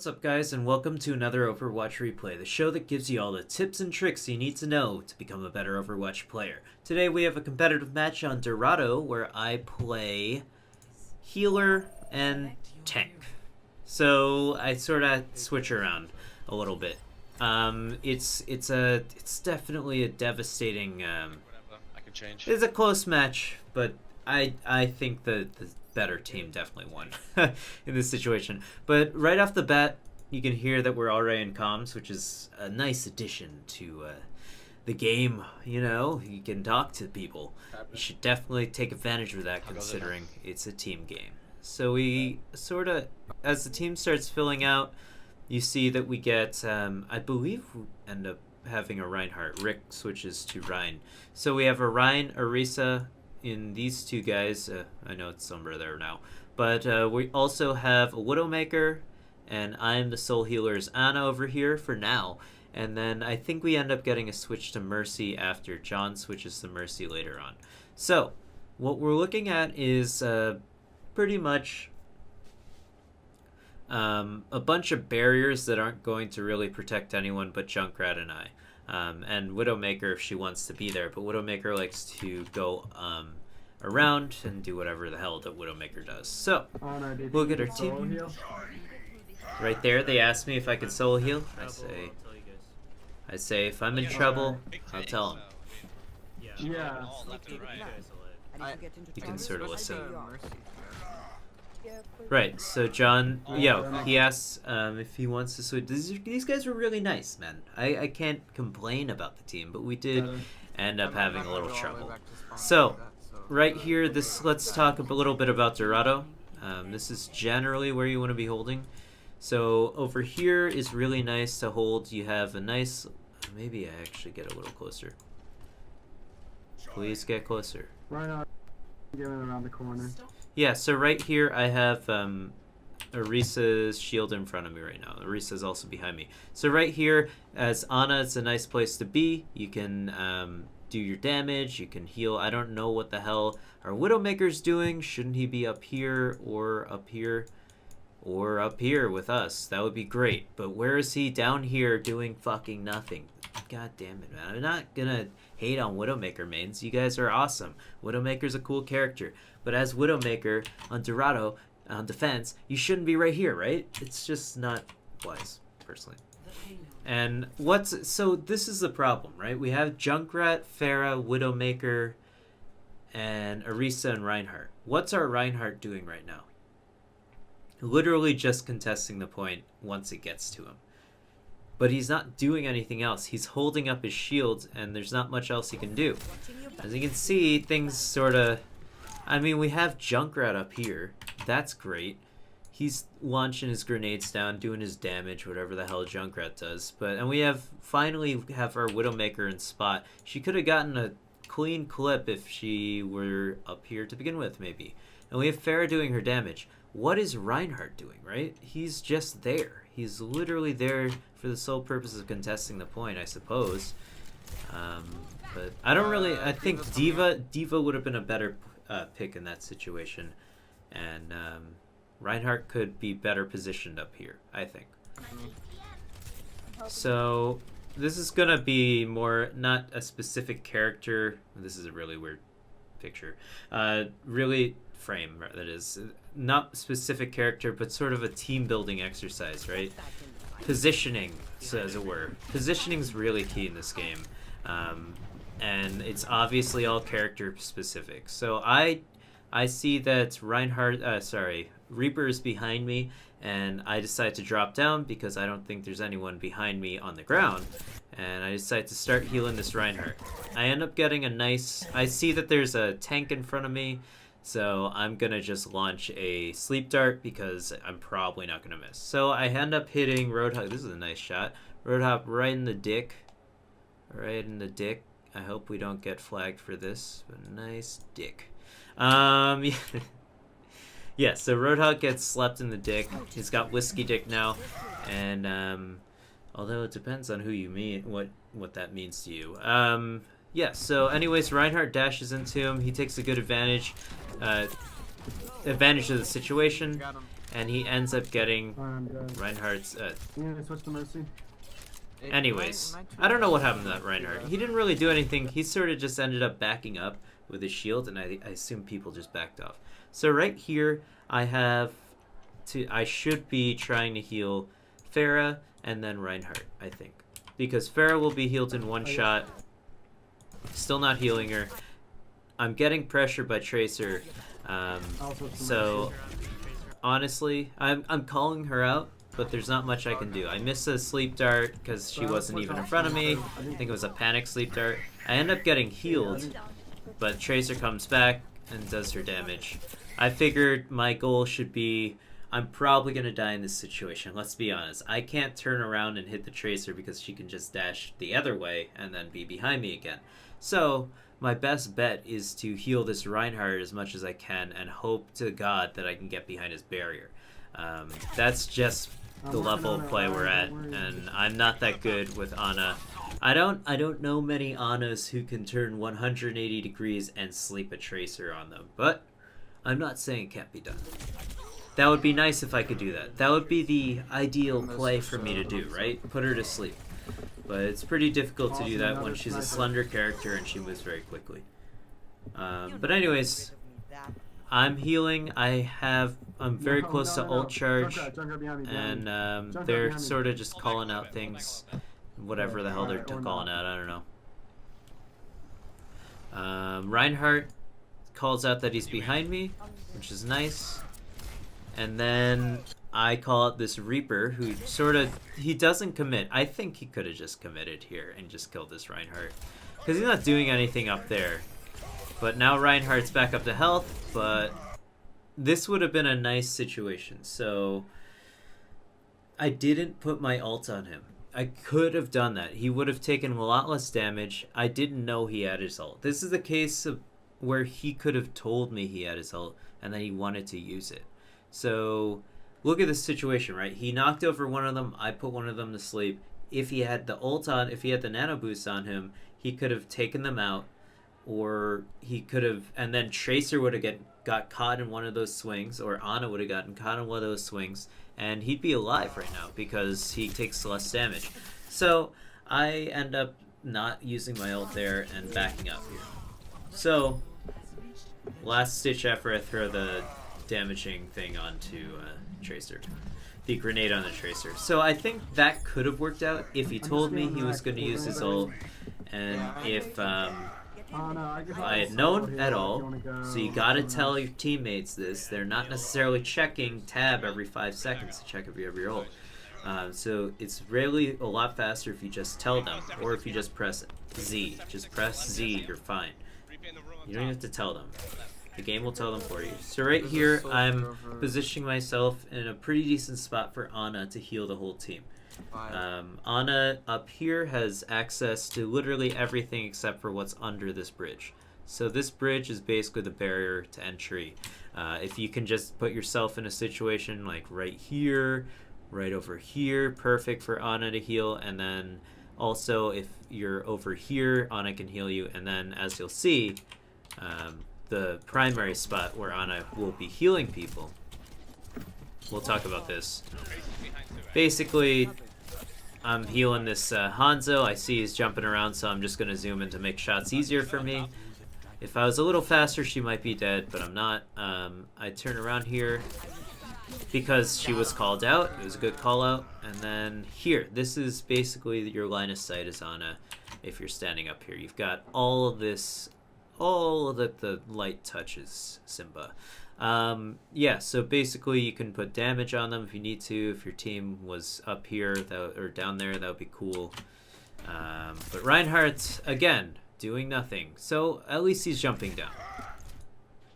What's up guys, and welcome to another Overwatch replay, the show that gives you all the tips and tricks you need to know to become a better Overwatch player. Today we have a competitive match on Dorado where I play healer and tank. So I sort of switch around a little bit. It's definitely a devastating. I can change. It's a close match, but I think the better team definitely won in this situation. But right off the bat, you can hear that we're already in comms, which is a nice addition to the game. You know, you can talk to people. You should definitely take advantage of that, considering it's a team game. So we sort of, as the team starts filling out, you see that we get, I believe we end up having a Reinhardt. Rick switches to Rein. So we have a Rein, Orisa, in these two guys. I know it's Sombra there now, but we also have a Widowmaker, and I'm the Soul Healer's Ana over here for now. And then I think we end up getting a switch to Mercy after John switches to Mercy later on. So what we're looking at is pretty much a bunch of barriers that aren't going to really protect anyone but Junkrat and I. And Widowmaker if she wants to be there, but Widowmaker likes to go around and do whatever the hell that Widowmaker does. So, we'll get our team. Right there, they asked me if I could solo heal. I say if I'm in trouble, I'll tell them. Yeah. You can sort of listen. Right, so John, he asks if he wants to switch. These guys were really nice, man. I can't complain about the team, but we did end up having a little trouble. So, right here, let's talk a little bit about Dorado. This is generally where you want to be holding. So, over here is really nice to hold. You have a nice... Maybe I actually get a little closer. Please get closer. Right now, getting around the corner. Yeah, so right here I have Orisa's shield in front of me right now. Orisa's also behind me. So right here, as Ana, it's a nice place to be. You can do your damage, you can heal. I don't know what the hell our Widowmaker's doing. Shouldn't he be up here or up here? Or up here with us? That would be great. But where is he? Down here doing fucking nothing. God damn it, man. I'm not gonna hate on Widowmaker mains. You guys are awesome. Widowmaker's a cool character. But as Widowmaker on Dorado, on defense, you shouldn't be right here, right? It's just not wise, personally. And so this is the problem, right? We have Junkrat, Pharah, Widowmaker, and Orisa and Reinhardt. What's our Reinhardt doing right now? Literally just contesting the point once it gets to him. But he's not doing anything else. He's holding up his shield, and there's not much else he can do. As you can see, things sort of... I mean, we have Junkrat up here. That's great. He's launching his grenades down, doing his damage, whatever the hell Junkrat does. And we finally have our Widowmaker in spot. She could have gotten a clean clip if she were up here to begin with, maybe. And we have Pharah doing her damage. What is Reinhardt doing, right? He's just there. He's literally there for the sole purpose of contesting the point, I suppose. But I don't really... I think Diva would have been a better pick in that situation. And Reinhardt could be better positioned up here, I think. So this is going to be more... Not a specific character. This is a really weird picture. Really... frame, that is. Not specific character, but sort of a team building exercise, right? Positioning, so as it were. Positioning is really key in this game. And it's obviously all character specific. So I see that Reaper is behind me, and I decide to drop down because I don't think there's anyone behind me on the ground. And I decide to start healing this Reinhardt. I end up getting a nice... I see that there's a tank in front of me, so I'm going to just launch a sleep dart because I'm probably not going to miss. So I end up hitting Roadhog. This is a nice shot. Roadhog right in the dick. Right in the dick. I hope we don't get flagged for this, but nice dick. Yeah, so Roadhog gets slept in the dick. He's got whiskey dick now. And although it depends on who you mean, what that means to you. Yeah, so anyways, Reinhardt dashes into him. He takes a good advantage of the situation. and he ends up getting I'm dead. Reinhardt's. You need to switch to Mercy? Anyways, I don't know what happened to that Reinhardt. He didn't really do anything. He sort of just ended up backing up with his shield, and I assume people just backed off. So right here, I should be trying to heal Pharah and then Reinhardt, I think. Because Pharah will be healed in one shot. Still not healing her. I'm getting pressured by Tracer. So, honestly, I'm calling her out, but there's not much I can do. I missed a sleep dart because she wasn't even in front of me. I think it was a panic sleep dart. I end up getting healed, but Tracer comes back and does her damage. I figured my goal should be, I'm probably going to die in this situation. Let's be honest. I can't turn around and hit the Tracer because she can just dash the other way and then be behind me again. So, my best bet is to heal this Reinhardt as much as I can and hope to God that I can get behind his barrier. That's just the level of play we're at, and I'm not that good with Ana. I don't know many Anas who can turn 180 degrees and sleep a Tracer on them, but I'm not saying it can't be done. That would be nice if I could do that. That would be the ideal play for me to do, right? Put her to sleep. But it's pretty difficult to do that when she's a slender character and she moves very quickly. But anyways, I'm healing. I'm very close to ult charge, and they're sort of just calling out things, whatever the hell they're calling out. I don't know. Reinhardt calls out that he's behind me, which is nice. And then I call out this Reaper who he doesn't commit. I think he could have just committed here and just killed this Reinhardt, because he's not doing anything up there. But now Reinhardt's back up to health, but this would have been a nice situation. So I didn't put my ult on him. I could have done that. He would have taken a lot less damage. I didn't know he had his ult. This is the case of where he could have told me he had his ult and then he wanted to use it. So look at this situation, right? He knocked over one of them. I put one of them to sleep. If he had the ult on, if he had the nano boost on him, he could have taken them out, or he could have, and then Tracer would have got caught in one of those swings, or Ana would have gotten caught in one of those swings, and he'd be alive right now because he takes less damage. So I end up not using my ult there and backing up here. So last ditch effort, I throw the damaging thing onto Tracer, the grenade on the Tracer. So I think that could have worked out if he told me he was going to use his ult, and if I had known at all. So you gotta tell your teammates this. They're not necessarily checking tab every 5 seconds to check if you have your ult. So it's really a lot faster if you just tell them, or if you just press Z. Just press Z, you're fine. You don't have to tell them. The game will tell them for you. So right here, I'm positioning myself in a pretty decent spot for Ana to heal the whole team. Ana up here has access to literally everything except for what's under this bridge. So this bridge is basically the barrier to entry. If you can just put yourself in a situation like right here, right over here, perfect for Ana to heal. And then also if you're over here, Ana can heal you. And then as you'll see, the primary spot where Ana will be healing people, we'll talk about this. Basically, I'm healing this Hanzo. I see he's jumping around, so I'm just going to zoom in to make shots easier for me. If I was a little faster, she might be dead, but I'm not. I turn around here because she was called out. It was a good call out. And then here, this is basically your line of sight is Ana. If you're standing up here, you've got all of this, all that the light touches Simba. Yeah, so basically you can put damage on them if you need to. If your team was up here or down there, that would be cool. But Reinhardt, again, doing nothing. So at least he's jumping down.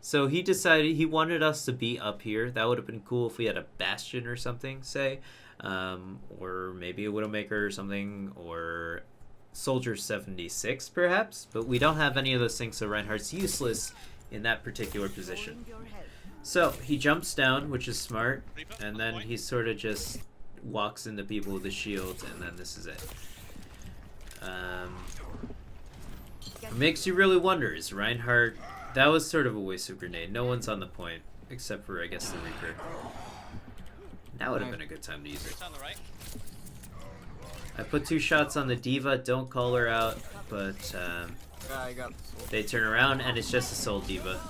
So he decided he wanted us to be up here. That would have been cool if we had a Bastion or something, say. Or maybe a Widowmaker or something, or Soldier 76 perhaps. But we don't have any of those things, so Reinhardt's useless in that particular position. So he jumps down, which is smart, and then he sort of just walks into people with a shield, and then this is it. It makes you really wonder, is Reinhardt... That was sort of a waste of grenade. No one's on the point, except for, I guess, the Reaper. Now would have been a good time to use it. It's on the right. I put 2 shots on the diva. Don't call her out, but Yeah, I got this. they turn around and it's just a soul diva.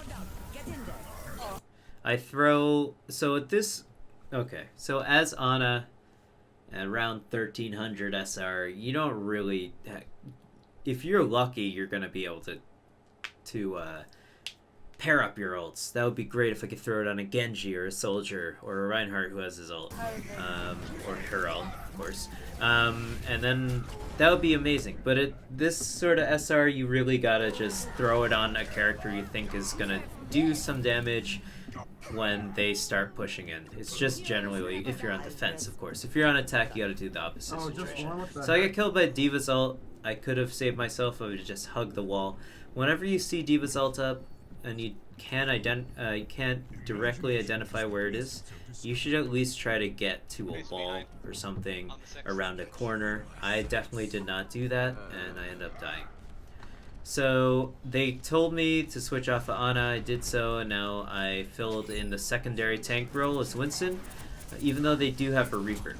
I throw... So at this... Okay, so as Ana, around 1300 SR, you don't really... If you're lucky, you're going to be able to pair up your ults. That would be great if I could throw it on a Genji or a Soldier or a Reinhardt who has his ult. Or her ult, of course. And then that would be amazing. But at this sort of SR, you really gotta just throw it on a character you think is gonna do some damage when they start pushing in. It's just generally if you're on defense, of course. If you're on attack, you gotta do the opposite situation. So I get killed by Diva's ult. I could have saved myself. I would just hug the wall. Whenever you see Diva's ult up and you can't directly identify where it is, you should at least try to get to a wall or something around a corner. I definitely did not do that, and I end up dying. So they told me to switch off of Ana. I did so, and now I filled in the secondary tank role as Winston, even though they do have a Reaper.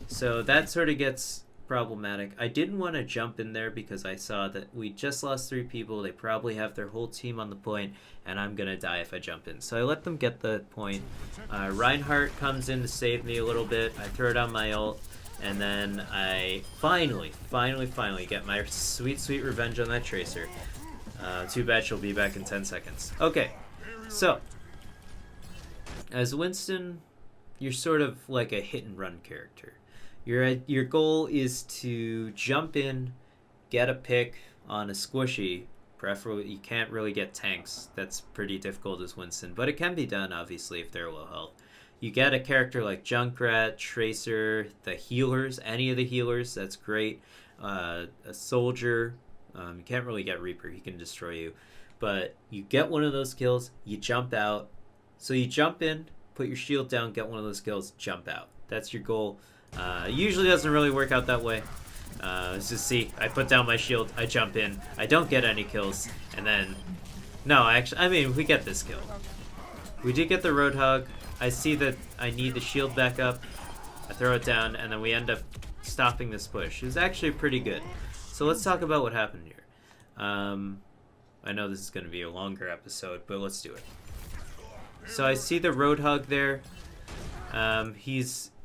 So that sort of gets problematic. I didn't want to jump in there because I saw that we just lost 3 people. They probably have their whole team on the point, and I'm gonna die if I jump in. So I let them get the point. Reinhardt comes in to save me a little bit. I throw down my ult, and then I finally get my sweet revenge on that Tracer. Too bad she'll be back in 10 seconds. Okay, so as Winston, you're sort of like a hit and run character. Your goal is to jump in, get a pick on a squishy. Preferably, you can't really get tanks. That's pretty difficult as Winston, but it can be done, obviously, if they're low health. You get a character like Junkrat, Tracer, the healers, any of the healers, that's great. A Soldier, you can't really get Reaper, he can destroy you. But you get one of those kills, you jump out. So you jump in, put your shield down, get one of those kills, jump out. That's your goal. Usually doesn't really work out that way. Let's just see. I put down my shield. I jump in. I don't get any kills. And then... No, I mean, we get this kill. We did get the Roadhog. I see that I need the shield back up. I throw it down, and then we end up stopping this push. It was actually pretty good. So let's talk about what happened here. I know this is going to be a longer episode, but let's do it. So I see the Roadhog there.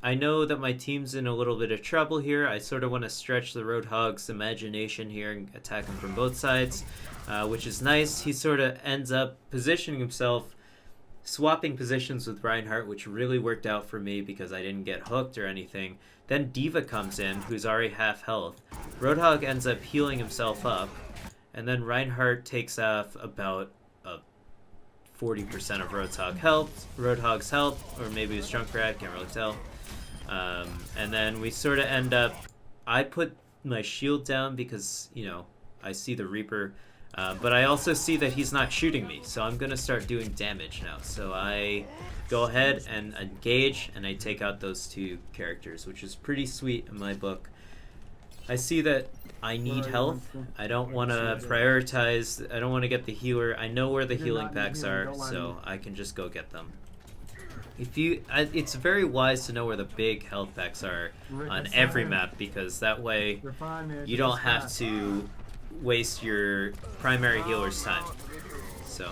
I know that my team's in a little bit of trouble here. I sort of want to stretch the Roadhog's imagination here and attack him from both sides, which is nice. He sort of ends up positioning himself, swapping positions with Reinhardt, which really worked out for me because I didn't get hooked or anything. Then Diva comes in, who's already half health. Roadhog ends up healing himself up, and then Reinhardt takes off about 40% of Roadhog's health, or maybe it's Junkrat, can't really tell. And then we sort of end up... I put my shield down because, you know, I see the Reaper, but I also see that he's not shooting me, so I'm going to start doing damage now. So I go ahead and engage, and I take out those 2 characters, which is pretty sweet in my book. I see that I need health. I don't want to prioritize. I don't want to get the healer. I know where the healing packs are, so I can just go get them. It's very wise to know where the big health packs are on every map, because that way you don't have to waste your primary healer's time. So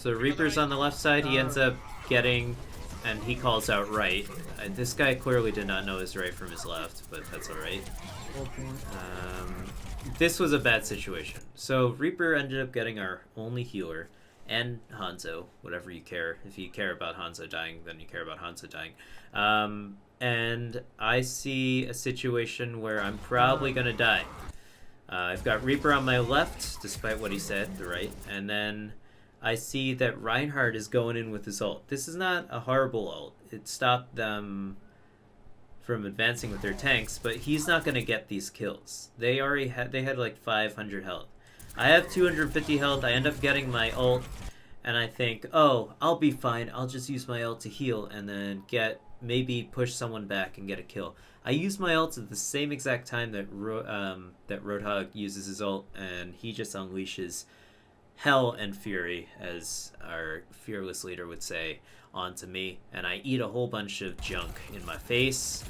Reaper's on the left side. He ends up getting, and he calls out right. This guy clearly did not know his right from his left, but that's alright. This was a bad situation. So Reaper ended up getting our only healer, and Hanzo, whatever you care. If you care about Hanzo dying, then you care about Hanzo dying. And I see a situation where I'm probably going to die. I've got Reaper on my left, despite what he said, the right, and then I see that Reinhardt is going in with his ult. This is not a horrible ult. It stopped them from advancing with their tanks, but he's not going to get these kills. They had like 500 health. I have 250 health. I end up getting my ult, and I think, oh, I'll be fine. I'll just use my ult to heal and then maybe push someone back and get a kill. I use my ult at the same exact time that Roadhog uses his ult, and he just unleashes hell and fury, as our fearless leader would say, onto me, and I eat a whole bunch of junk in my face,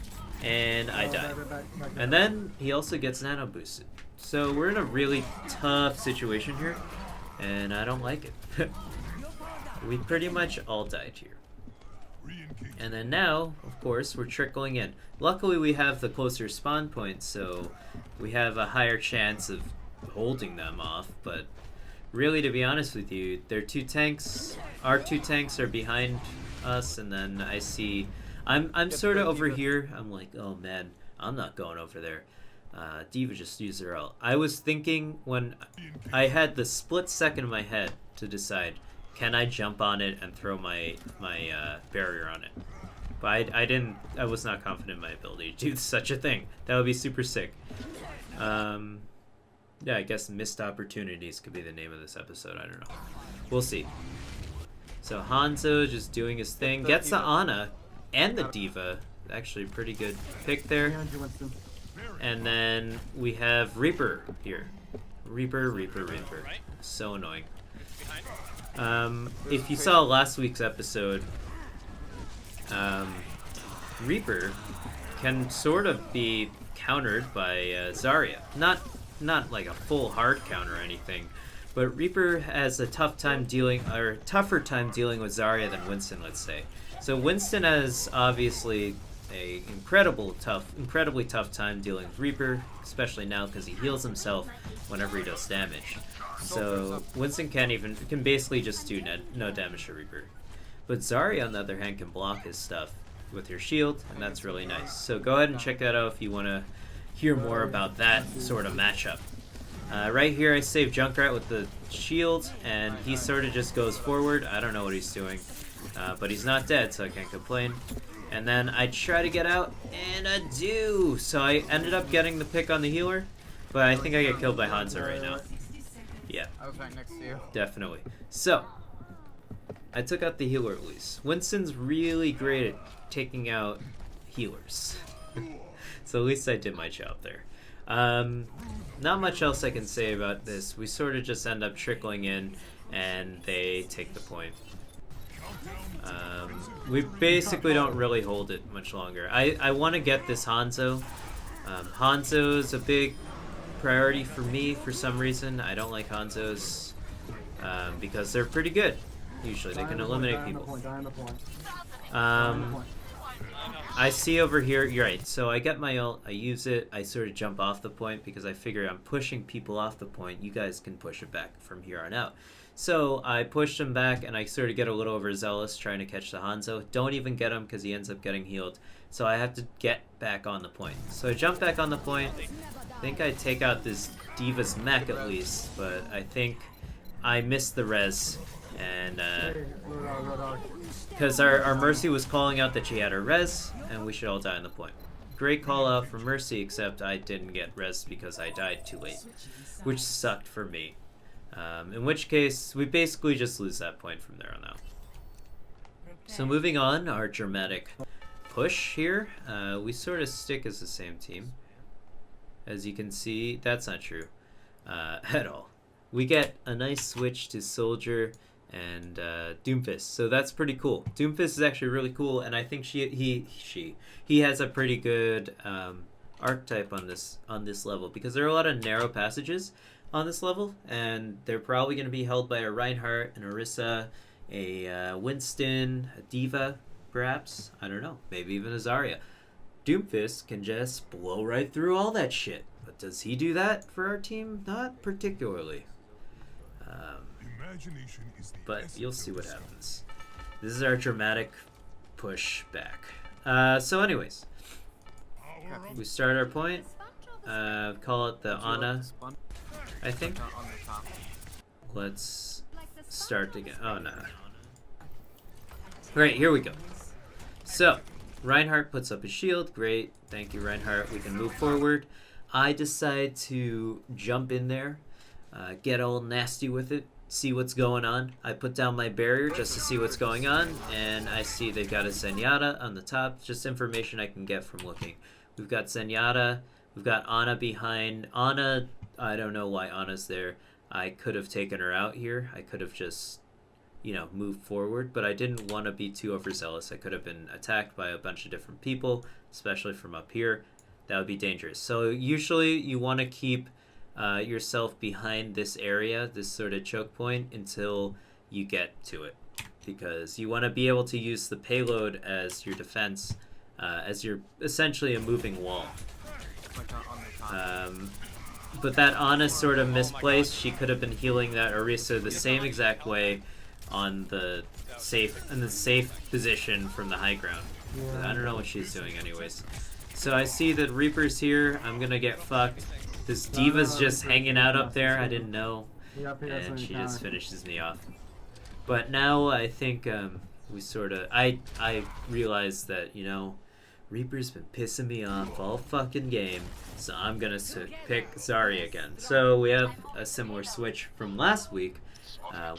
and I die. Back. And then he also gets nano boosted. So we're in a really tough situation here, and I don't like it. We pretty much all died here. And then now, of course, we're trickling in. Luckily, we have the closer spawn point, so we have a higher chance of holding them off. But really, to be honest with you, their two tanks, our two tanks are behind us, and then I see, I'm sort of over here. I'm like, oh man, I'm not going over there. D.Va just used her ult. I was thinking when I had the split second in my head to decide, can I jump on it and throw my barrier on it? But I was not confident in my ability to do such a thing. That would be super sick. Yeah, I guess missed opportunities could be the name of this episode. I don't know. We'll see. So Hanzo just doing his thing. Gets the Ana and the D.Va. Actually, pretty good pick there. Behind you, Winston. And then we have Reaper here. Reaper. So annoying. If you saw last week's episode, Reaper can sort of be countered by Zarya. Not like a full hard counter or anything, but Reaper has a tougher time dealing with Zarya than Winston, let's say. So Winston has obviously a incredibly tough time dealing with Reaper, especially now because he heals himself whenever he does damage. So Winston can basically just do no damage to Reaper. But Zarya, on the other hand, can block his stuff with her shield, and that's really nice. So go ahead and check that out if you want to hear more about that sort of matchup. Right here I save Junkrat with the shield, and he sort of just goes forward. I don't know what he's doing, but he's not dead, so I can't complain. And then I try to get out, and I do! So I ended up getting the pick on the healer, but I think I get killed by Hanzo right now. Yeah. I was right next to you. Definitely. So, I took out the healer at least. Winston's really great at taking out healers. So at least I did my job there. Not much else I can say about this. We sort of just end up trickling in, and they take the point. We basically don't really hold it much longer. I want to get this Hanzo. Hanzo's a big priority for me for some reason. I don't like Hanzos because they're pretty good. Usually they can eliminate people. I see over here, you're right, so I get my ult, I use it, I sort of jump off the point because I figure I'm pushing people off the point. You guys can push it back from here on out. So I push him back, and I sort of get a little overzealous trying to catch the Hanzo. Don't even get him because he ends up getting healed. So I have to get back on the point. So I jump back on the point. I think I take out this D.Va's mech at least, but I think I missed the res. And because our Mercy was calling out that she had her res, and we should all die on the point. Great call out for Mercy, except I didn't get res because I died too late, which sucked for me. In which case, we basically just lose that point from there on out. So moving on, our dramatic push here. We sort of stick as the same team. As you can see, that's not true at all. We get a nice switch to Soldier and Doomfist, so that's pretty cool. Doomfist is actually really cool, and I think he has a pretty good archetype on this level, because there are a lot of narrow passages on this level, and they're probably going to be held by a Reinhardt, an Orisa, a Winston, a D.Va, perhaps. I don't know. Maybe even a Zarya. Doomfist can just blow right through all that shit. But does he do that for our team? Not particularly. But you'll see what happens. This is our dramatic push back. So anyways, we start our point. Call it the Ana, I think. Let's start again. Oh no. Right, here we go. So, Reinhardt puts up his shield. Great. Thank you, Reinhardt. We can move forward. I decide to jump in there, get all nasty with it, see what's going on. I put down my barrier just to see what's going on, and I see they've got a Zenyatta on the top. Just information I can get from looking. We've got Zenyatta. We've got Ana behind. Ana, I don't know why Ana's there. I could have taken her out here. I could have just, you know, move forward, but I didn't want to be too overzealous. I could have been attacked by a bunch of different people, especially from up here. That would be dangerous. So usually you want to keep yourself behind this area, this sort of choke point, until you get to it, because you want to be able to use the payload as your defense, as you're essentially a moving wall. But that Ana's sort of misplaced. She could have been healing that Orisa the same exact way on the safe position from the high ground. I don't know what she's doing anyways. So I see that Reaper's here. I'm gonna get fucked. This Diva's just hanging out up there. I didn't know. And she just finishes me off. But now I think we sort of... I realized that, you know, Reaper's been pissing me off all fucking game. So I'm gonna pick Zarya again. So we have a similar switch from last week.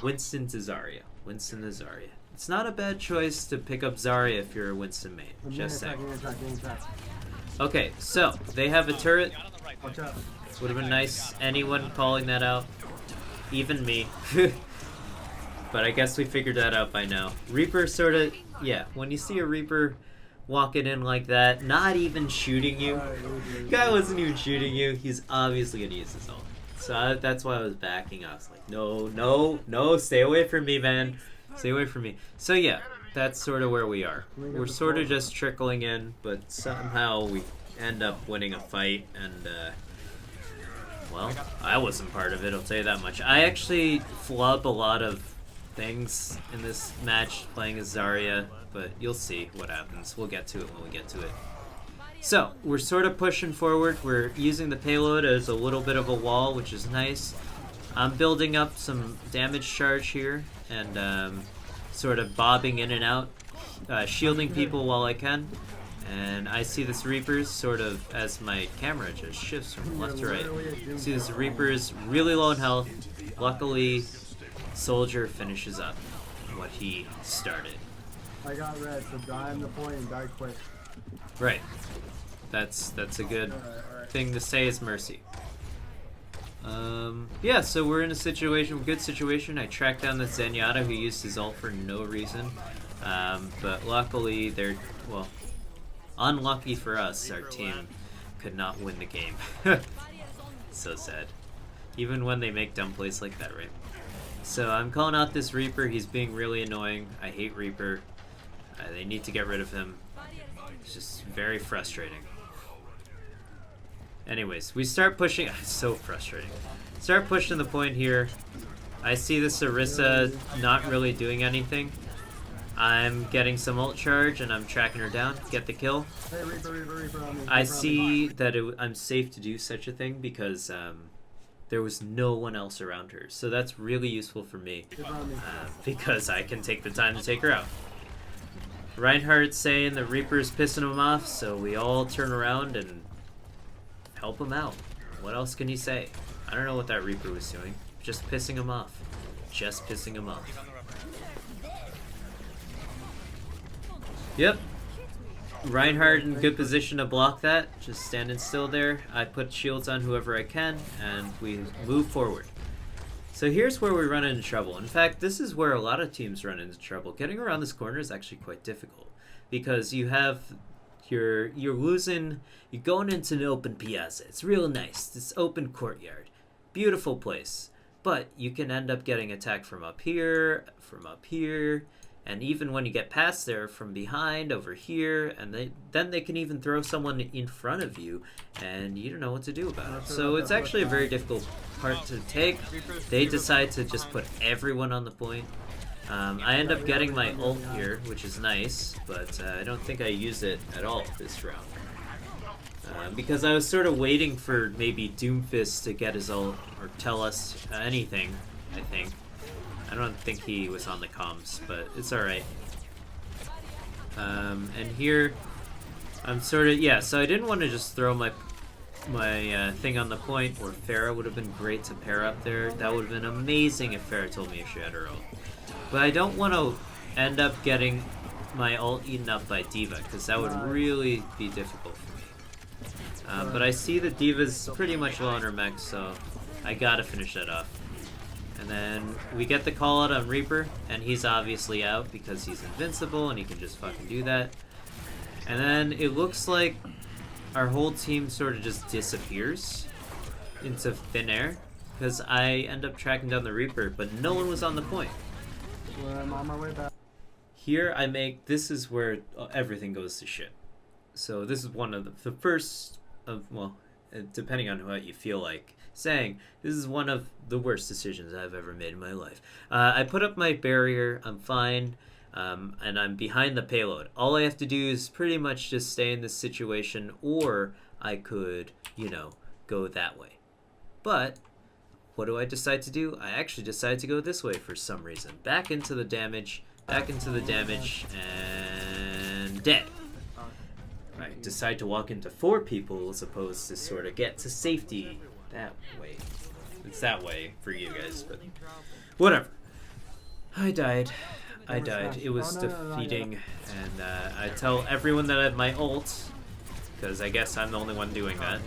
Winston to Zarya. Winston to Zarya. It's not a bad choice to pick up Zarya if you're a Winston main. Just saying. Okay, so they have a turret. Would have been nice. Anyone calling that out? Even me. But I guess we figured that out by now. Reaper sort of... Yeah, when you see a Reaper walking in like that, not even shooting you. Guy wasn't even shooting you. He's obviously going to use his ult. So that's why I was backing. I was like, no, no, no, stay away from me, man. Stay away from me. So yeah, that's sort of where we are. We're sort of just trickling in, but somehow we end up winning a fight, and well, I wasn't part of it, I'll tell you that much. I actually flub a lot of things in this match playing as Zarya, but you'll see what happens. We'll get to it when we get to it. So, we're sort of pushing forward. We're using the payload as a little bit of a wall, which is nice. I'm building up some damage charge here, and sort of bobbing in and out, shielding people while I can. And I see this Reaper's sort of, as my camera just shifts from left to right, see this Reaper's really low in health. Luckily, Soldier finishes up what he started. I got red, so die on the point and die quick. Right. That's a good thing to say as Mercy. Yeah, so we're in a situation, good situation. I tracked down the Zenyatta who used his ult for no reason. But luckily, well, unlucky for us, our team could not win the game. So sad. Even when they make dumb plays like that, right? So I'm calling out this Reaper. He's being really annoying. I hate Reaper. They need to get rid of him. It's just very frustrating. Anyways, we start pushing. It's so frustrating. Start pushing the point here. I see this Orisa not really doing anything. I'm getting some ult charge and I'm tracking her down. Get the kill. Hey, Reaper on me. I see that I'm safe to do such a thing because there was no one else around her. So that's really useful for me because I can take the time to take her out. Reinhardt's saying the Reaper's pissing him off, so we all turn around and help him out. What else can you say? I don't know what that Reaper was doing. Just pissing him off. Just pissing him off. Yep. Reinhardt in good position to block that. Just standing still there. I put shields on whoever I can, and we move forward. So here's where we run into trouble. In fact, this is where a lot of teams run into trouble. Getting around this corner is actually quite difficult because you have you're going into an open piazza. It's real nice. This open courtyard. Beautiful place. But you can end up getting attacked from up here, and even when you get past there, from behind, over here, and then they can even throw someone in front of you, and you don't know what to do about it. So it's actually a very difficult part to take. They decide to just put everyone on the point. I end up getting my ult here, which is nice, but I don't think I used it at all this round. Because I was sort of waiting for maybe Doomfist to get his ult, or tell us anything, I think. I don't think he was on the comms, but it's alright. And here, I'm sort of, yeah, so I didn't want to just throw my thing on the point, or Pharah would have been great to pair up there. That would have been amazing if Pharah told me if she had her ult. But I don't want to end up getting my ult eaten up by D.Va, because that would really be difficult for me. But I see that D.Va's pretty much low on her mech, so I gotta finish that off. And then we get the call out on Reaper. and he's obviously out because he's invincible and he can just fucking do that. And then it looks like our whole team sort of just disappears into thin air because I end up tracking down the Reaper, but no one was on the point. Well, I'm on my way back. Here this is where everything goes to shit. So this is one of the first of, well, depending on what you feel like saying, this is one of the worst decisions I've ever made in my life. I put up my barrier, I'm fine, and I'm behind the payload. All I have to do is pretty much just stay in this situation, or I could, you know, go that way. But what do I decide to do? I actually decide to go this way for some reason. Back into the damage, and dead. I decide to walk into 4 people as opposed to sort of get to safety that way. It's that way for you guys, but whatever. I died. It was defeating, and I tell everyone that I have my ult, because I guess I'm the only one doing that.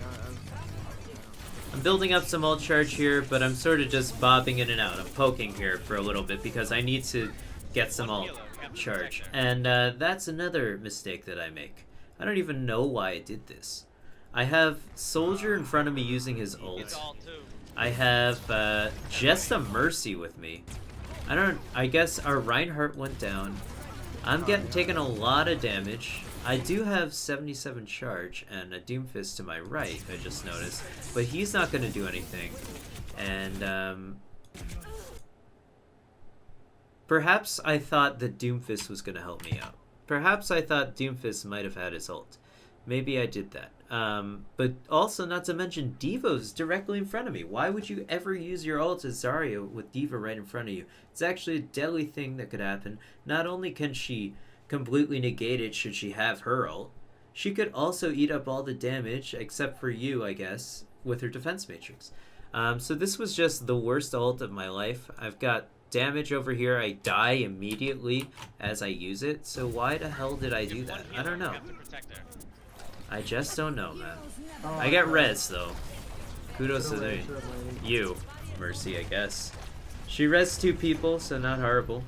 I'm building up some ult charge here, but I'm sort of just bobbing in and out. I'm poking here for a little bit because I need to get some ult charge. And that's another mistake that I make. I don't even know why I did this. I have Soldier in front of me using his ult. I have just a Mercy with me. I guess our Reinhardt went down. I'm taking a lot of damage. I do have 77 charge and a Doomfist to my right, I just noticed. But he's not going to do anything. And perhaps I thought that Doomfist was going to help me out. Perhaps I thought Doomfist might have had his ult. Maybe I did that. But also, not to mention, D.Va's directly in front of me. Why would you ever use your ult as Zarya with D.Va right in front of you? It's actually a deadly thing that could happen. Not only can she completely negate it should she have her ult, she could also eat up all the damage, except for you, I guess, with her defense matrix. So this was just the worst ult of my life. I've got damage over here. I die immediately as I use it. So why the hell did I do that? I don't know. I just don't know, man. I got res though. Kudos to you, Mercy, I guess. She res 2 people, so not horrible.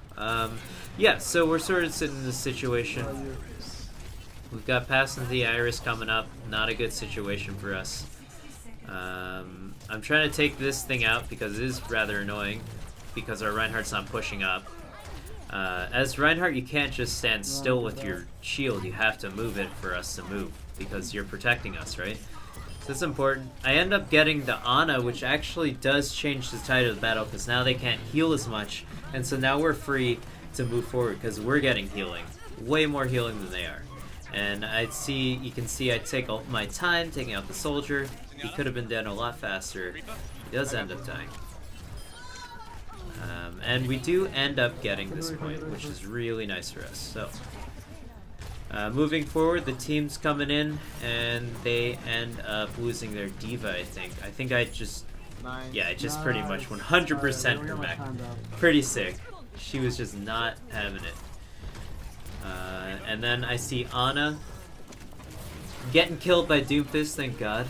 Yeah, so we're sort of sitting in this situation. We've got passing the Iris coming up. Not a good situation for us. I'm trying to take this thing out because it is rather annoying. Because our Reinhardt's not pushing up. As Reinhardt, you can't just stand still with your shield. You have to move it for us to move. Because you're protecting us, right? So that's important. I end up getting the Ana, which actually does change the tide of the battle. Because now they can't heal as much. And so now we're free to move forward. Because we're getting healing. Way more healing than they are. And you can see I take my time taking out the Soldier. He could have been dead a lot faster. He does end up dying. And we do end up getting this point, which is really nice for us. So, moving forward, the team's coming in, and they end up losing their D.Va, I think. I just pretty much 100% her mech. Pretty sick. She was just not having it. And then I see Ana getting killed by Doomfist, thank God.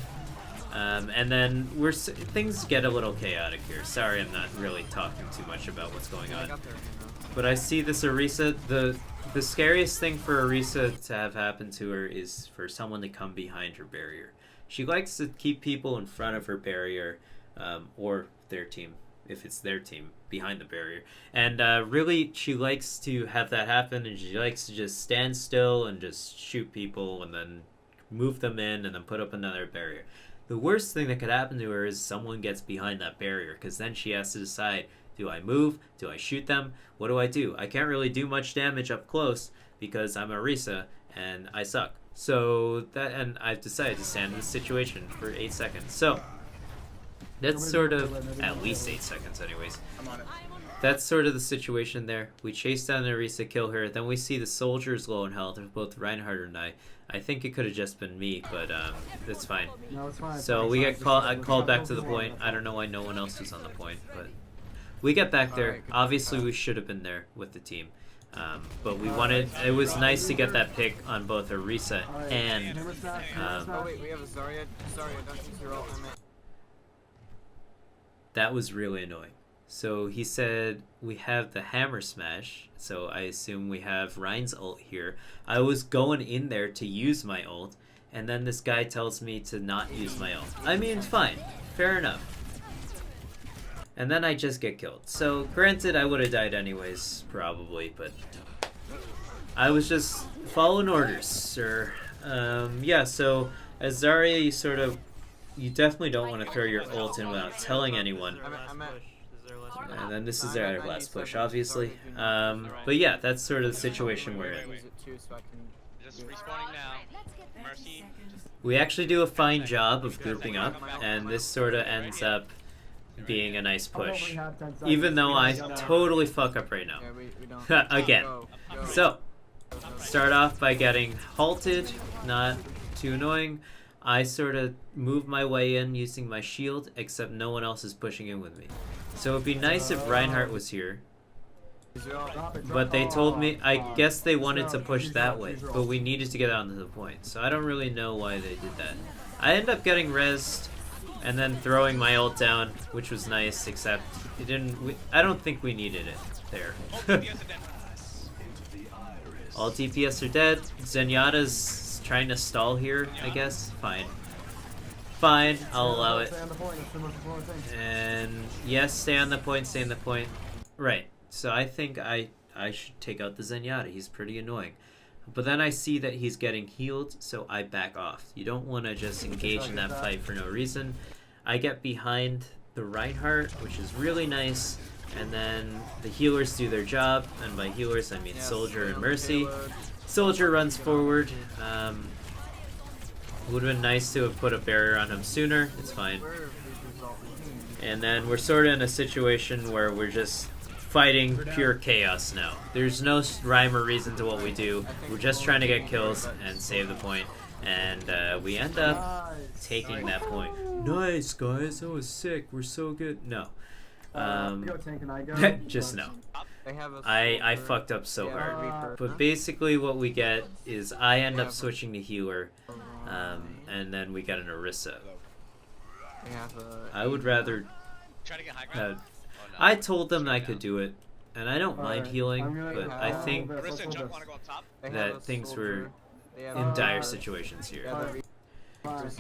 And then things get a little chaotic here. Sorry, I'm not really talking too much about what's going on. But I see this Orisa. The scariest thing for Orisa to have happened to her is for someone to come behind her barrier. She likes to keep people in front of her barrier, or their team, if it's their team, behind the barrier. And really, she likes to have that happen, and she likes to just stand still and just shoot people and then move them in and then put up another barrier. The worst thing that could happen to her is someone gets behind that barrier, because then she has to decide, do I move? Do I shoot them? What do I do? I can't really do much damage up close because I'm Orisa and I suck. So and I've decided to stand in this situation for 8 seconds. So that's sort of, at least 8 seconds anyways. That's sort of the situation there. We chase down Orisa, kill her, then we see the Soldiers low in health, both Reinhardt and I. I think it could have just been me, but that's fine. No, it's fine. So we get called back to the point. I don't know why no one else was on the point, but we get back there. Obviously, we should have been there with the team. But we wanted, it was nice to get that pick on both Orisa and... Oh wait, we have a Zarya. Sorry, I don't use your ult. that was really annoying. So he said we have the hammer smash, so I assume we have Ryan's ult here. I was going in there to use my ult, and then this guy tells me to not use my ult. I mean, fine, fair enough. And then I just get killed. So granted, I would have died anyways, probably, but I was just following orders, sir. Yeah, so as Zarya, you definitely don't want to throw your ult in without telling anyone. And then this is our last push, obviously. But yeah, that's sort of the situation we're in. Just respawning now. Mercy. We actually do a fine job of grouping up, and this sort of ends up being a nice push. Even though I totally fuck up right now. Again. So, start off by getting halted, not too annoying. I sort of move my way in using my shield, except no one else is pushing in with me. So it'd be nice if Reinhardt was here. But they told me, I guess they wanted to push that way, but we needed to get onto the point. So I don't really know why they did that. I end up getting rezzed and then throwing my ult down, which was nice, except it didn't. I don't think we needed it there. All DPS are dead. Zenyatta's trying to stall here, I guess. Fine. Fine, I'll allow it. And yes, stay on the point, stay on the point. Right. So I think I should take out the Zenyatta. He's pretty annoying. But then I see that he's getting healed, so I back off. You don't want to just engage in that fight for no reason. I get behind the Reinhardt, which is really nice, and then the healers do their job, and by healers I mean Soldier and Mercy. Soldier runs forward. It would have been nice to have put a barrier on him sooner. It's fine. And then we're sort of in a situation where we're just fighting pure chaos now. There's no rhyme or reason to what we do. We're just trying to get kills and save the point. And we end up taking that point. Nice, guys. That was sick. We're so good. No. Just no. I fucked up so hard. But basically what we get is I end up switching to healer. And then we get an Orisa. I would rather... I told them I could do it, and I don't mind healing, but I think that things were in dire situations here.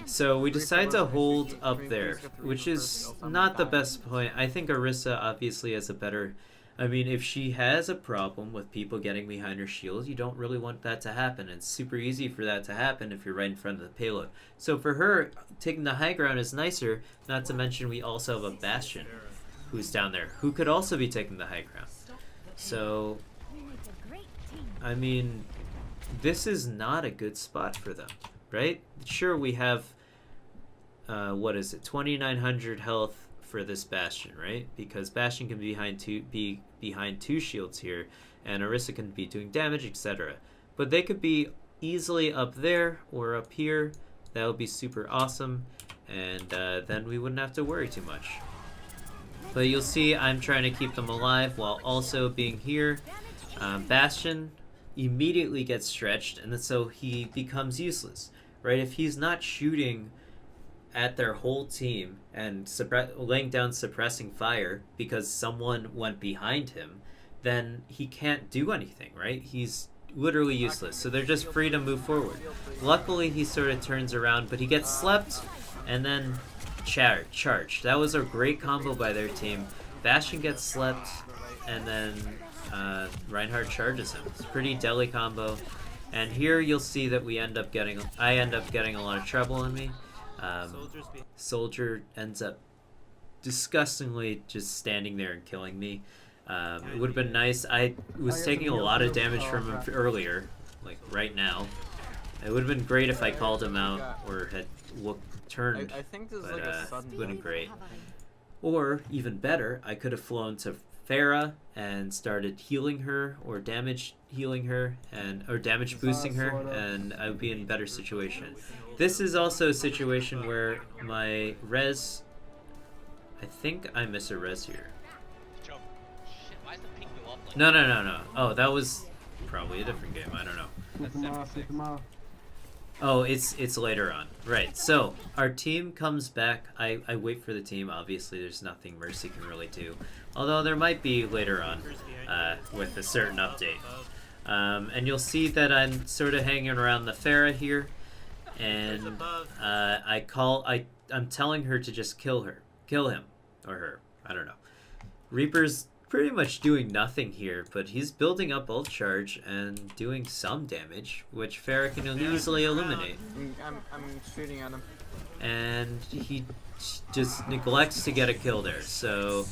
So we decide to hold up there, which is not the best point. I think Orisa obviously has a better... I mean, if she has a problem with people getting behind her shield, you don't really want that to happen. It's super easy for that to happen if you're right in front of the payload. So for her, taking the high ground is nicer, not to mention we also have a Bastion who's down there, who could also be taking the high ground. So, I mean, this is not a good spot for them, right? Sure, we have, what is it, 2,900 health for this Bastion, right? Because Bastion can be behind two shields here, and Orisa can be doing damage, etc. But they could be easily up there or up here. That would be super awesome, and then we wouldn't have to worry too much. But you'll see I'm trying to keep them alive while also being here. Bastion immediately gets stretched, and so he becomes useless, right? If he's not shooting at their whole team and laying down suppressing fire because someone went behind him, then he can't do anything, right? He's literally useless. So they're just free to move forward. Luckily, he sort of turns around, but he gets slept and then charge. That was a great combo by their team. Bastion gets slept, and then Reinhardt charges him. It's a pretty deli combo. And here you'll see that I end up getting a lot of trouble on me. Soldier ends up disgustingly just standing there and killing me. It would have been nice. I was taking a lot of damage from him earlier, like right now. It would have been great if I called him out or had turned, but it would have been great. Or, even better, I could have flown to Pharah and started healing her or damage healing her or damage boosting her, and I would be in a better situation. This is also a situation where my res... I think I miss a res here. No. Oh, that was probably a different game. I don't know. Oh, it's later on. Right. So our team comes back. I wait for the team. Obviously, there's nothing Mercy can really do. Although there might be later on with a certain update. And you'll see that I'm sort of hanging around the Pharah here. And I'm telling her to just kill him or her. I don't know. Reaper's pretty much doing nothing here, but he's building up ult charge and doing some damage, which Pharah can easily eliminate. I'm shooting at him. And he just neglects to get a kill there. So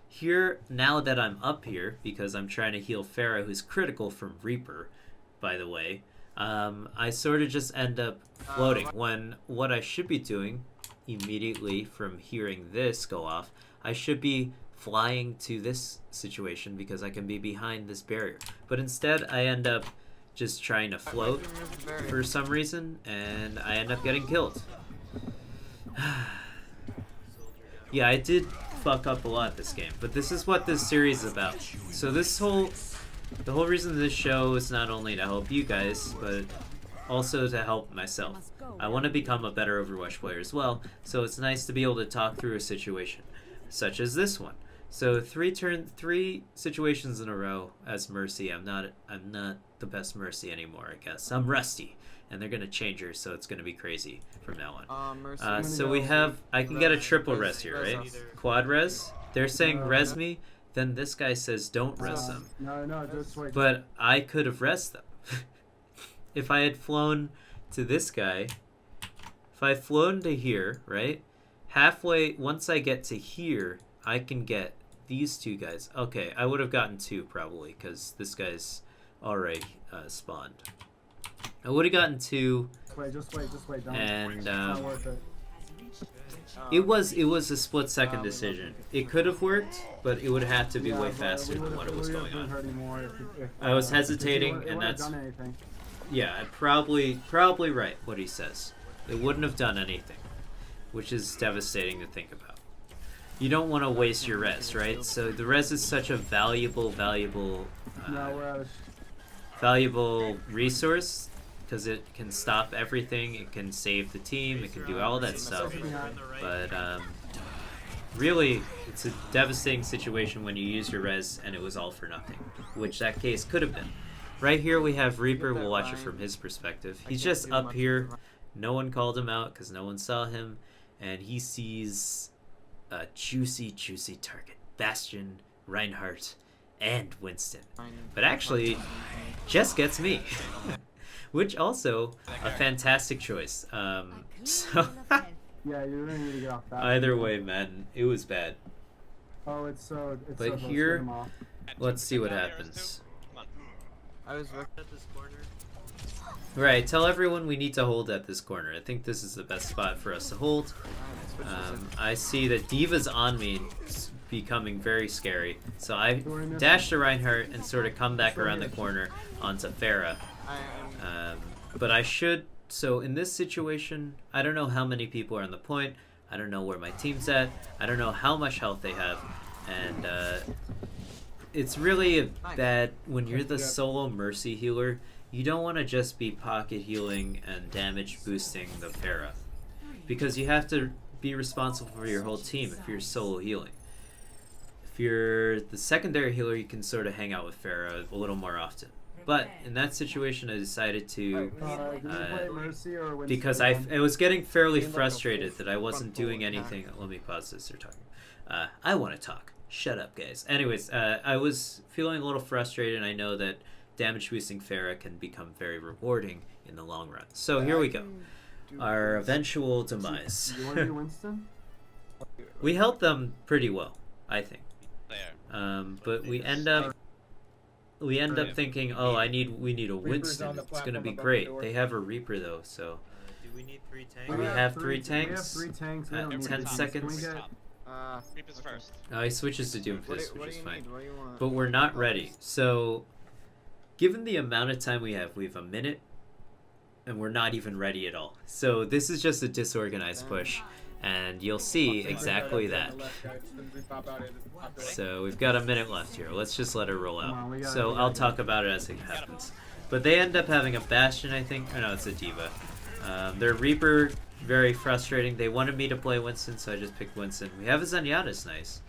here, now that I'm up here, because I'm trying to heal Pharah, who's critical from Reaper, by the way, I sort of just end up floating, when what I should be doing immediately from hearing this go off, I should be flying to this situation because I can be behind this barrier. But instead, I end up just trying to float for some reason, and I end up getting killed. Yeah, I did fuck up a lot this game, but this is what this series is about. So the whole reason this show is not only to help you guys, but also to help myself. I want to become a better Overwatch player as well, so it's nice to be able to talk through a situation, such as this one. So three situations in a row as Mercy. I'm not the best Mercy anymore, I guess. I'm rusty, and they're gonna change her, so it's gonna be crazy from now on. So I can get a triple res here, right? Quad res. They're saying res me, then this guy says don't res them. No, just wait. But I could have res them. If I had flown to this guy, if I had flown to here, right? Halfway, once I get to here, I can get these two guys. Okay, I would have gotten two probably, because this guy's already spawned. I would have gotten two. Just wait. Don't. And It's not worth it. it was a split-second decision. It could have worked, but it would have had to be way faster than what it was going on. I was hesitating, and that's yeah, probably right what he says. It wouldn't have done anything, which is devastating to think about. You don't want to waste your res, right? So the res is such a valuable resource, because it can stop everything. It can save the team. It can do all that stuff. But really, it's a devastating situation when you use your res and it was all for nothing, which that case could have been. Right here we have Reaper. We'll watch it from his perspective. He's just up here. No one called him out because no one saw him, and he sees a juicy target. Bastion, Reinhardt, and Winston. But actually, just gets me. Which also, a fantastic choice. So Yeah, you really need to get off that. either way, man, it was bad. Oh, it's so But close to here- them off. Let's see what happens. I was working at this corner. Right, tell everyone we need to hold at this corner. I think this is the best spot for us to hold. I see that Diva's on me. It's becoming very scary. So I dash to Reinhardt and sort of come back around the corner onto Pharah. But I should... So in this situation, I don't know how many people are on the point. I don't know where my team's at. I don't know how much health they have. And it's really bad when you're the solo Mercy healer. You don't want to just be pocket healing and damage boosting the Pharah, because you have to be responsible for your whole team if you're solo healing. If you're the secondary healer, you can sort of hang out with Pharah a little more often. But in that situation, I decided to, because I was getting fairly frustrated that I wasn't doing anything. Let me pause this. They're talking. I want to talk. Shut up, guys. Anyways, I was feeling a little frustrated, and I know that damage boosting Pharah can become very rewarding in the long run. So here we go. Our eventual demise. You want to do Winston? We held them pretty well, I think. There. But we end up thinking, oh, we need a Winston. It's gonna be great. They have a Reaper though, so. Do we need 3 tanks? We have 3 tanks. We have 3 tanks. We At don't need 10 to- seconds. Can we get- Reaper's first. He switches to Doomfist, What which do is you fine. need? What do you want? But we're not ready. So, given the amount of time we have a minute, and we're not even ready at all. So this is just a disorganized push, and you'll see exactly that. So we've got a minute left here. Let's just let it roll out. So I'll talk about it as it happens. But they end up having a Bastion, I think. Or no, it's a Diva. Their Reaper, very frustrating. They wanted me to play Winston, so I just picked Winston. We have a Zenyatta's nice.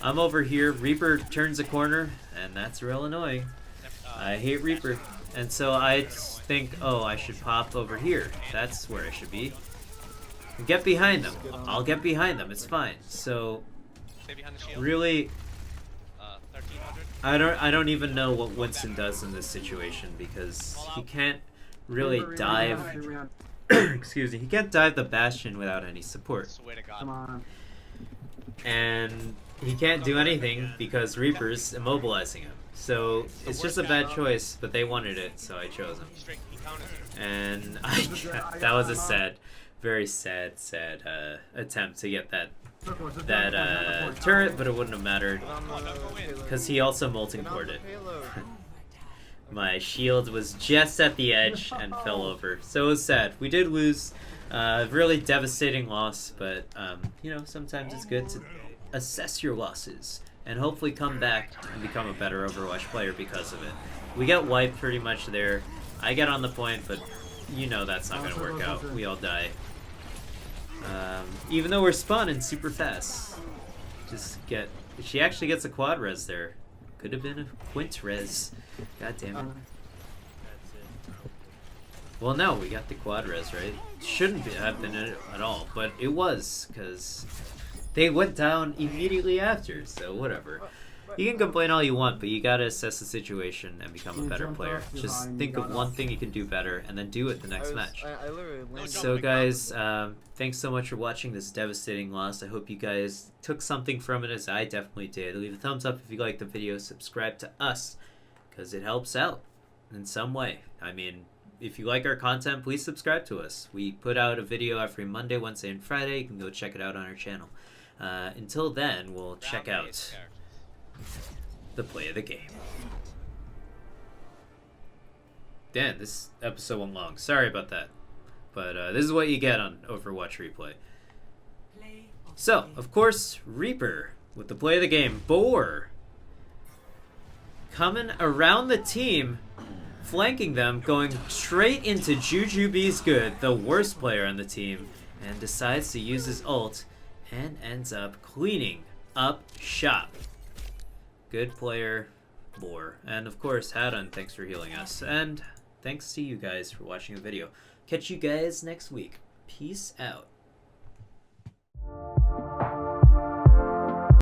I'm over here. Reaper turns a corner, and that's real annoying. I hate Reaper. And so I think, oh, I should pop over here. That's where I should be. Get behind them. I'll get behind them. It's fine. So, really, I don't even know what Winston does in this situation because he can't really dive. Excuse me. He can't dive the Bastion without any support. Come on. And he can't do anything because Reaper's immobilizing him. So it's just a bad choice, but they wanted it, so I chose him. And that was a sad, very sad attempt to get that turret, but it wouldn't have mattered because he also molten cored it. My shield was just at the edge and fell over, so it was sad. We did lose, really devastating loss, but you know, sometimes it's good to assess your losses and hopefully come back and become a better Overwatch player because of it. We got wiped pretty much there. I get on the point, but you know that's not going to work out. We all die. Even though we're spawning super fast. She actually gets a quad res there. Could have been a quint res. God damn it. Well, no, we got the quad res, right? Shouldn't have been it at all, but it was, because they went down immediately after, so whatever. You can complain all you want, but you gotta assess the situation and become a better player. Just think of one thing you can do better, and then do it the next match. So guys, thanks so much for watching this devastating loss. I hope you guys took something from it, as I definitely did. Leave a thumbs up if you liked the video. Subscribe to us, because it helps out in some way. I mean, if you like our content, please subscribe to us. We put out a video every Monday, Wednesday, and Friday. You can go check it out on our channel. Until then, we'll check out the play of the game. Damn, this episode went long. Sorry about that. But this is what you get on Overwatch Replay. So, of course, Reaper with the play of the game. Boar coming around the team, flanking them, going straight into Jujubee's Good, the worst player on the team, and decides to use his ult and ends up cleaning up shop. Good player, Boar. And of course, Haddon, thanks for healing us. And thanks to you guys for watching the video. Catch you guys next week. Peace out.